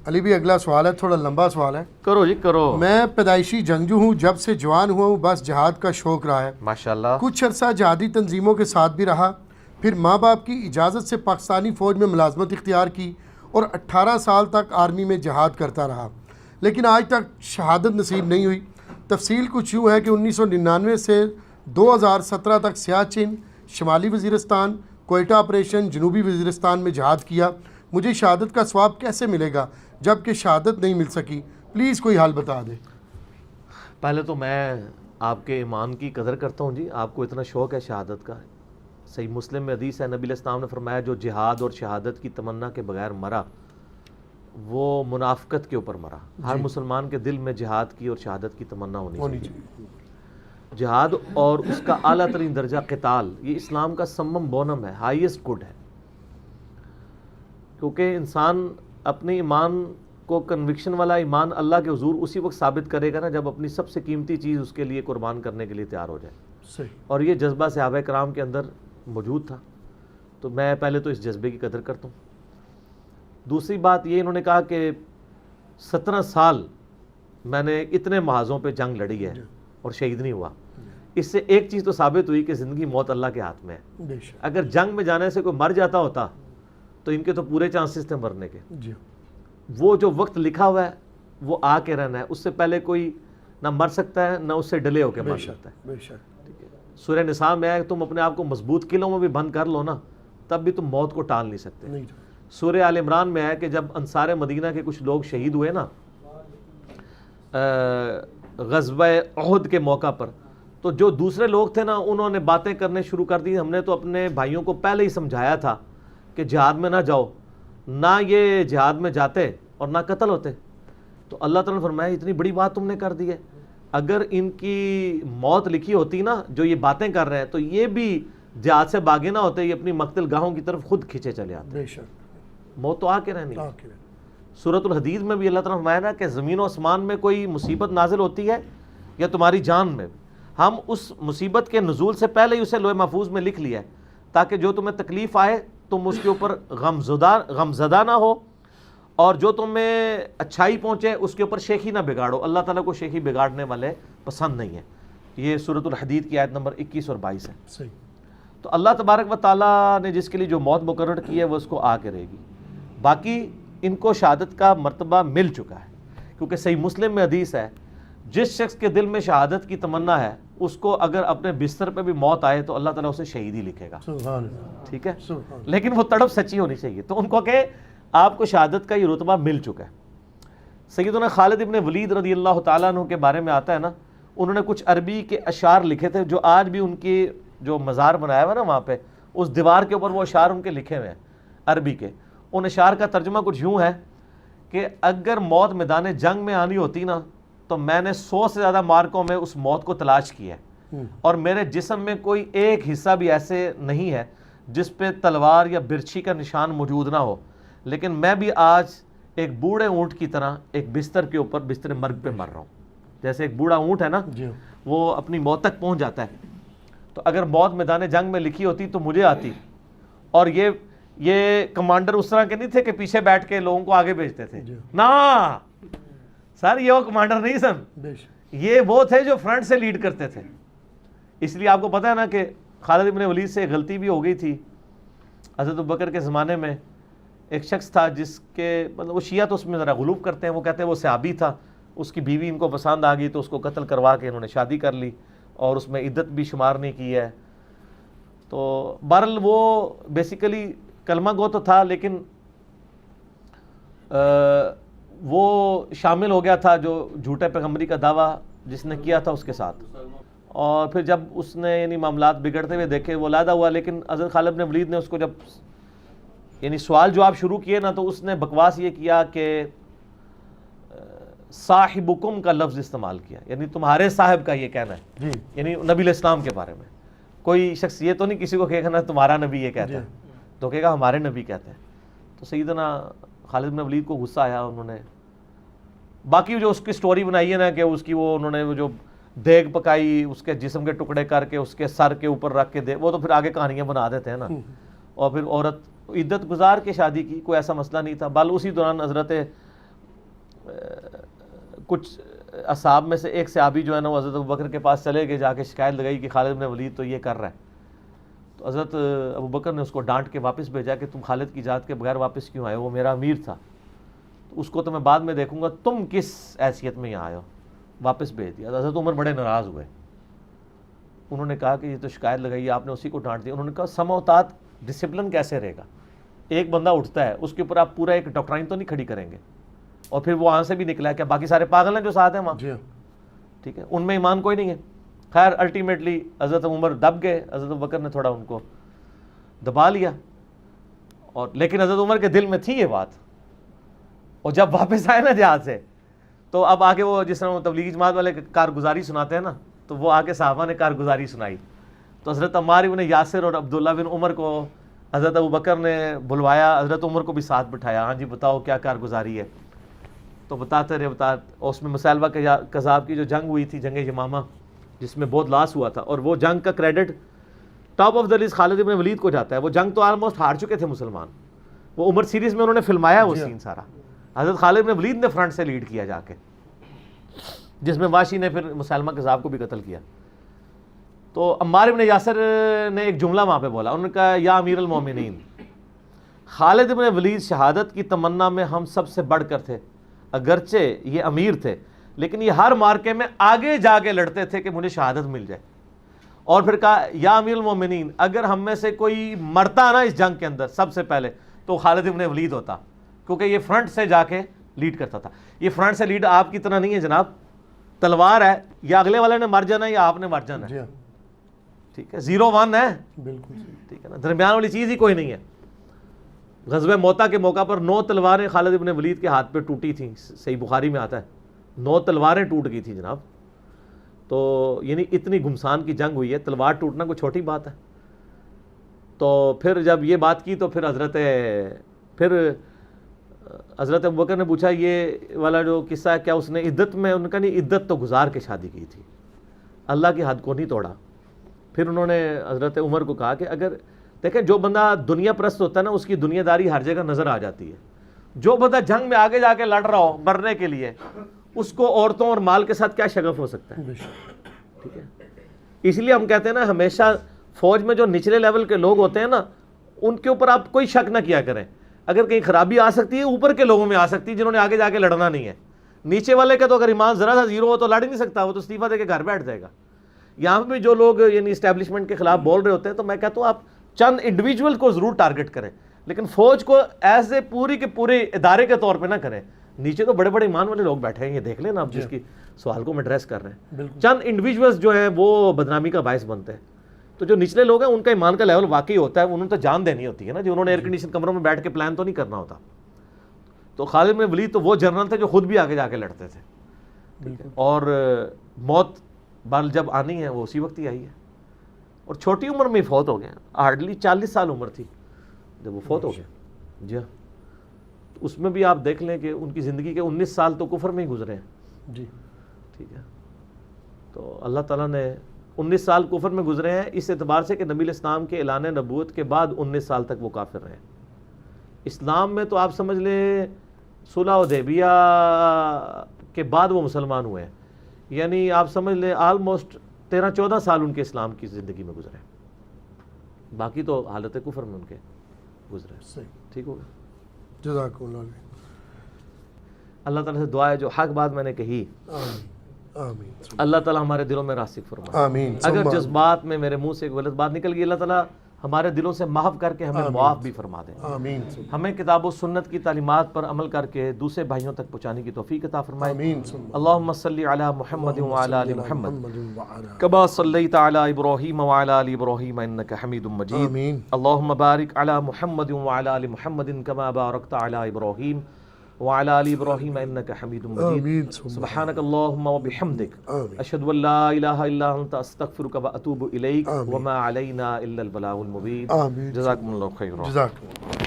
علی بھی اگلا سوال ہے، تھوڑا لمبا سوال ہے. کرو جی کرو. میں پیدائشی جنگجو ہوں، جب سے جوان ہوا ہوں بس جہاد کا شوق رہا ہے. ماشاءاللہ. کچھ عرصہ جہادی تنظیموں کے ساتھ بھی رہا، پھر ماں باپ کی اجازت سے پاکستانی فوج میں ملازمت اختیار کی اور 18 سال تک آرمی میں جہاد کرتا رہا، لیکن آج تک شہادت نصیب نہیں ہوئی. تفصیل کچھ یوں ہے کہ 1999 سے 2017 تک سیاچن، شمالی وزیرستان، کوئٹہ آپریشن، جنوبی وزیرستان میں جہاد کیا. مجھے شہادت کا ثواب کیسے ملے گا جب کہ شہادت نہیں مل سکی؟ پلیز کوئی حل بتا دے. پہلے تو میں آپ کے ایمان کی قدر کرتا ہوں جی، آپ کو اتنا شوق ہے شہادت کا. صحیح مسلم میں حدیث ہے، نبی علیہ السلام نے فرمایا جو جہاد اور شہادت کی تمنا کے بغیر مرا وہ منافقت کے اوپر مرا. ہر مسلمان کے دل میں جہاد کی اور شہادت کی تمنا ہونی چاہیے. جہاد اور اس کا اعلیٰ ترین درجہ قتال، یہ اسلام کا سمم بونم ہے، ہائیسٹ گڈ ہے. کیونکہ انسان اپنے ایمان کو، کنوکشن والا ایمان اللہ کے حضور اسی وقت ثابت کرے گا نا جب اپنی سب سے قیمتی چیز اس کے لیے قربان کرنے کے لیے تیار ہو جائے. صحیح. اور یہ جذبہ صحابہ کرام کے اندر موجود تھا، تو میں پہلے تو اس جذبے کی قدر کرتا ہوں. دوسری بات یہ، انہوں نے کہا کہ 17 سال میں نے اتنے محاذوں پہ جنگ لڑی ہے اور شہید نہیں ہوا. اس سے ایک چیز تو ثابت ہوئی کہ زندگی موت اللہ کے ہاتھ میں ہے. اگر جنگ میں جانے سے کوئی مر جاتا ہوتا تو ان کے تو پورے چانسز تھے مرنے کے. وہ جو وقت لکھا ہوا ہے وہ آ کے رہنا ہے، اس سے پہلے کوئی نہ مر سکتا ہے نہ اس سے ڈلے ہو کے مر سکتا ہے. سورہ نساء میں ہے کہ تم اپنے آپ کو مضبوط قلعوں میں بھی بند کر لو نا تب بھی تم موت کو ٹال نہیں سکتے. سورہ آل عمران میں ہے کہ جب انصار مدینہ کے کچھ لوگ شہید ہوئے نا غزوہ احد کے موقع پر، تو جو دوسرے لوگ تھے نا انہوں نے باتیں کرنے شروع کر دی، ہم نے تو اپنے بھائیوں کو پہلے ہی سمجھایا تھا کہ جہاد میں نہ جاؤ. نہ یہ جہاد میں جاتے اور نہ قتل ہوتے. تو اللہ تعالیٰ نے فرمایا اتنی بڑی بات تم نے کر دی ہے. اگر ان کی موت لکھی ہوتی نا جو یہ باتیں کر رہے ہیں تو یہ بھی جہاد سے باغے نہ ہوتے، یہ اپنی مقتل گاہوں کی طرف خود کھینچے چلے آتے. موت تو آ کے رہنی. سورۃ الحدید میں بھی اللہ تعالیٰ نے فرمایا نا کہ زمین و آسمان میں کوئی مصیبت نازل ہوتی ہے یا تمہاری جان میں، ہم اس مصیبت کے نزول سے پہلے ہی اسے لوح محفوظ میں لکھ لیا ہے تاکہ جو تمہیں تکلیف آئے تم اس کے اوپر غم زدہ نہ ہو، اور جو تمہیں اچھائی پہنچے اس کے اوپر شیخی نہ بگاڑو. اللہ تعالیٰ کو شیخی بگاڑنے والے پسند نہیں ہیں. یہ سورۃ الحدید کی آیت نمبر 21 اور 22 ہے. صحیح. تو اللہ تبارک و تعالیٰ نے جس کے لیے جو موت مقرر کی ہے وہ اس کو آ کے رہے گی. باقی ان کو شہادت کا مرتبہ مل چکا ہے، کیونکہ صحیح مسلم میں حدیث ہے جس شخص کے دل میں شہادت کی تمنا ہے اس کو اگر اپنے بستر پہ بھی موت آئے تو اللہ تعالیٰ اسے شہید ہی لکھے گا. ٹھیک ہے، لیکن وہ تڑپ سچی ہونی چاہیے. تو ان کو کہ آپ کو شہادت کا یہ رتبہ مل چکا ہے. سیدنا خالد ابن ولید رضی اللہ تعالیٰ عنہ کے بارے میں آتا ہے نا، انہوں نے کچھ عربی کے اشعار لکھے تھے جو آج بھی ان کی جو مزار بنایا ہوا نا وہاں پہ اس دیوار کے اوپر وہ اشعار ان کے لکھے ہوئے ہیں عربی کے. ان اشعار کا ترجمہ کچھ یوں ہے کہ اگر موت میدان جنگ میں آنی ہوتی نا تو میں نے 100 سے زیادہ مارکوں میں اس موت کو تلاش کیا ہے، اور میرے جسم میں کوئی ایک حصہ بھی ایسے نہیں ہے جس پہ تلوار یا برچھی کا نشان موجود نہ ہو، لیکن میں بھی آج ایک بوڑھے اونٹ کی طرح ایک بستر کے اوپر بستر مرگ پہ مر رہا ہوں. جیسے ایک بوڑھا اونٹ ہے نا وہ اپنی موت تک پہنچ جاتا ہے. تو اگر موت میدان جنگ میں لکھی ہوتی تو مجھے آتی. اور یہ کمانڈر اس طرح کے نہیں تھے کہ پیچھے بیٹھ کے لوگوں کو آگے بھیجتے تھے نا سر، یہ وہ کمانڈر نہیں سن، یہ وہ تھے جو فرنٹ سے لیڈ کرتے تھے. اس لیے آپ کو پتہ ہے نا کہ خالد ابن ولید سے غلطی بھی ہو گئی تھی. حضرت ابوبکر کے زمانے میں ایک شخص تھا جس کے مطلب وہ شیعہ تو اس میں ذرا غلوب کرتے ہیں، وہ کہتے ہیں وہ صحابی تھا، اس کی بیوی ان کو پسند آ گئی تو اس کو قتل کروا کے انہوں نے شادی کر لی اور اس میں عدت بھی شمار نہیں کی ہے. تو بہرحال وہ بیسیکلی کلمہ گو تو تھا لیکن وہ شامل ہو گیا تھا جو جھوٹے پیغمبری کا دعویٰ جس نے کیا تھا اس کے ساتھ. اور پھر جب اس نے یعنی معاملات بگڑتے ہوئے دیکھے وہ علیحدہ ہوا، لیکن حضرت خالد بن ولید نے اس کو جب یعنی سوال جواب شروع کیے نا تو اس نے بکواس یہ کیا کہ صاحبکم کا لفظ استعمال کیا، یعنی تمہارے صاحب کا یہ کہنا ہے، یعنی نبی علیہ السلام کے بارے میں. کوئی شخص یہ تو نہیں کسی کو کہے گا تمہارا نبی یہ کہتا ہے، تو کہے گا ہمارے نبی کہتے ہیں. تو سیدنا خالد بن ولید کو غصہ آیا. انہوں نے باقی جو اس کی سٹوری بنائی ہے نا کہ اس کی وہ انہوں نے وہ جو دیگ پکائی اس کے جسم کے ٹکڑے کر کے اس کے سر کے اوپر رکھ کے وہ تو پھر آگے کہانیاں بنا دیتے ہیں نا. اور پھر عورت عدت گزار کے شادی کی، کوئی ایسا مسئلہ نہیں تھا. بل اسی دوران حضرت کچھ اصحاب میں سے ایک صحابی جو ہے نا وہ حضرت ابوبکر کے پاس چلے گئے، جا کے شکایت لگائی کہ خالد بن ولید تو یہ کر رہا ہے. تو حضرت ابوبکر نے اس کو ڈانٹ کے واپس بھیجا کہ تم خالد کی اجازت کے بغیر واپس کیوں آئے ہو، وہ میرا امیر تھا، تو اس کو تو میں بعد میں دیکھوں گا، تم کس حیثیت میں یہاں آئے ہو. واپس بھیج دیا. حضرت عمر بڑے ناراض ہوئے. انہوں نے کہا کہ یہ تو شکایت لگائی، آپ نے اسی کو ڈانٹ دیا. انہوں نے کہا سمع و طاعت ڈسپلن کیسے رہے گا؟ ایک بندہ اٹھتا ہے، اس کے اوپر آپ پورا ایک ڈاکٹرائن تو نہیں کھڑی کریں گے. اور پھر وہ وہاں سے بھی نکلا ہے، کیا باقی سارے پاگل ہیں جو ساتھ ہیں وہاں؟ جی ٹھیک ہے، ان میں ایمان کوئی نہیں ہے. خیر الٹیمیٹلی حضرت عمر دب گئے، حضرت ابوبکر نے تھوڑا ان کو دبا لیا. اور لیکن حضرت عمر کے دل میں تھی یہ بات. اور جب واپس آئے نا جہاد سے، تو اب آگے وہ جس طرح تبلیغی جماعت والے کارگزاری سناتے ہیں نا، تو وہ آگے صحابہ نے کارگزاری سنائی. تو حضرت عمار بن یاسر اور عبداللہ بن عمر کو حضرت ابوبکر نے بلوایا، حضرت عمر کو بھی ساتھ بٹھایا. ہاں جی بتاؤ کیا کارگزاری ہے؟ تو بتاتے رہے اس میں مسیلمہ کذاب کی جو جنگ ہوئی تھی، جنگ یمامہ، جس میں بہت لاس ہوا تھا، اور وہ جنگ کا credit top of the list Khalid bin Walid کو جاتا ہے. وہ جنگ تو آلموسٹ ہار چکے تھے مسلمان. وہ عمر سیریز میں انہوں نے فلمایا وہ سین سارا. حضرت خالد بن ولید نے فرنٹ سے لیڈ کیا جا کے، جس میں واشی نے پھر مسیلمہ کذاب کو بھی قتل کیا. تو عمار بن یاسر نے ایک جملہ وہاں پہ بولا. انہوں نے کہا یا امیر المومنین، خالد بن ولید شہادت کی تمنا میں ہم سب سے بڑھ کر تھے. اگرچہ یہ امیر تھے، لیکن یہ ہر مارکے میں آگے جا کے لڑتے تھے کہ مجھے شہادت مل جائے. اور پھر کہا یا امیر المومنین، اگر ہم میں سے کوئی مرتا نا اس جنگ کے اندر سب سے پہلے تو خالد بن ولید ہوتا، کیونکہ یہ فرنٹ سے جا کے لیڈ کرتا تھا. یہ فرنٹ سے لیڈ آپ کی طرح نہیں ہے جناب، تلوار ہے، یا اگلے والے نے مر جانا ہے یا آپ نے مر جانا ہے. ٹھیک ہے، 0-1 ہے. بالکل ٹھیک ہے نا، درمیان والی چیز ہی کوئی نہیں ہے. غزوہ موتا کے موقع پر 9 تلواریں خالد بن ولید کے ہاتھ پہ ٹوٹی تھیں. صحیح بخاری میں آتا ہے 9 تلواریں ٹوٹ گئی تھیں جناب. تو یعنی اتنی گھمسان کی جنگ ہوئی ہے، تلوار ٹوٹنا کوئی چھوٹی بات ہے. تو پھر جب یہ بات کی تو پھر حضرت ابوبکر نے پوچھا یہ والا جو قصہ ہے کیا اس نے عدت میں؟ ان کا نہیں، عدت تو گزار کے شادی کی تھی، اللہ کی حد کو نہیں توڑا. پھر انہوں نے حضرت عمر کو کہا کہ اگر دیکھیں جو بندہ دنیا پرست ہوتا ہے نا، اس کی دنیا داری ہر جگہ نظر آ جاتی ہے. جو بندہ جنگ میں آگے جا کے لڑ رہا ہو مرنے کے لیے، اس کو عورتوں اور مال کے ساتھ کیا شغف ہو سکتا ہے؟ ٹھیک ہے، اس لیے ہم کہتے ہیں نا ہمیشہ فوج میں جو نچلے لیول کے لوگ ہوتے ہیں نا، ان کے اوپر آپ کوئی شک نہ کیا کریں. اگر کہیں خرابی آ سکتی ہے اوپر کے لوگوں میں آ سکتی ہے جنہوں نے آگے جا کے لڑنا نہیں ہے. نیچے والے کا تو اگر ایمان ذرا سا زیرو ہو تو لڑ ہی نہیں سکتا، وہ تو استعفیٰ دے کے گھر بیٹھ جائے گا. یہاں پہ بھی جو لوگ یعنی اسٹیبلشمنٹ کے خلاف بول رہے ہوتے ہیں، تو میں کہتا ہوں آپ چند انڈیویجول کو ضرور ٹارگٹ کریں، لیکن فوج کو ایز اے پوری کے پورے ادارے کے طور پہ نہ کریں. نیچے تو بڑے بڑے ایمان والے لوگ بیٹھے ہیں، یہ دیکھ لیں نا آپ جس کی سوال کو میں ایڈریس کر رہے ہیں. چند انڈیویجولز جو ہیں وہ بدنامی کا باعث بنتے ہیں. تو جو نچلے لوگ ہیں ان کا ایمان کا لیول واقعی ہوتا ہے، انہوں نے تو جان دینی ہوتی ہے نا، جو انہوں نے ایئر کنڈیشن کمروں میں بیٹھ کے پلان تو نہیں کرنا ہوتا. تو خالد بن ولید تو وہ جنرل تھے جو خود بھی آگے جا کے لڑتے تھے. اور موت بال جب آنی ہے وہ اسی وقت ہی آئی ہے. اور چھوٹی عمر میں ہی فوت ہو گئے، ہارڈلی 40 سال عمر تھی جب وہ فوت ہو گئے. جی ہاں، اس میں بھی آپ دیکھ لیں کہ ان کی زندگی کے 19 سال تو کفر میں ہی گزرے ہیں. جی ٹھیک ہے، تو اللہ تعالیٰ نے 19 سال کفر میں گزرے ہیں اس اعتبار سے کہ نبی علیہ السلام کے اعلان نبوت کے بعد 19 سال تک وہ کافر رہے. اسلام میں تو آپ سمجھ لیں صلح حدیبیہ کے بعد وہ مسلمان ہوئے ہیں، یعنی آپ سمجھ لیں آلموسٹ 13-14 سال ان کے اسلام کی زندگی میں گزرے، باقی تو حالت کفر میں ان کے گزرے. صحیح، ٹھیک ہوگا. جزاک اللہ. اللہ تعالیٰ سے دعا ہے جو حق بات میں نے کہی، آمین، اللہ تعالیٰ ہمارے دلوں میں راسخ فرمائے. آمین. اگر جذبات میں میرے منہ سے ایک غلط بات نکل گئی، اللہ تعالیٰ ہمارے دلوں سے محو کر کے ہمیں معاف بھی فرما دیں. آمین. ہمیں کتاب و سنت کی تعلیمات پر عمل کر کے دوسرے بھائیوں تک پہنچانے کی توفیق عطا فرمائے. آمین. اللہم صلی علی محمد وعلی آل محمد کما صلیت علی ابراہیم وعلی آل ابراہیم انک حمید مجید. آمین. اللہم بارک علی محمد وعلی آل محمد کما بارکت علی ابراہیم وعلی آل ابراہیم انک حمید مجید. آمین. سبحانک اللہم وبحمدک آمین. اشہد ان لا الہ الا انت استغفرک واتوب الیک وما علینا الا البلاغ المبین. آمین. جزاکم اللہ خیر. جزاک اللہ.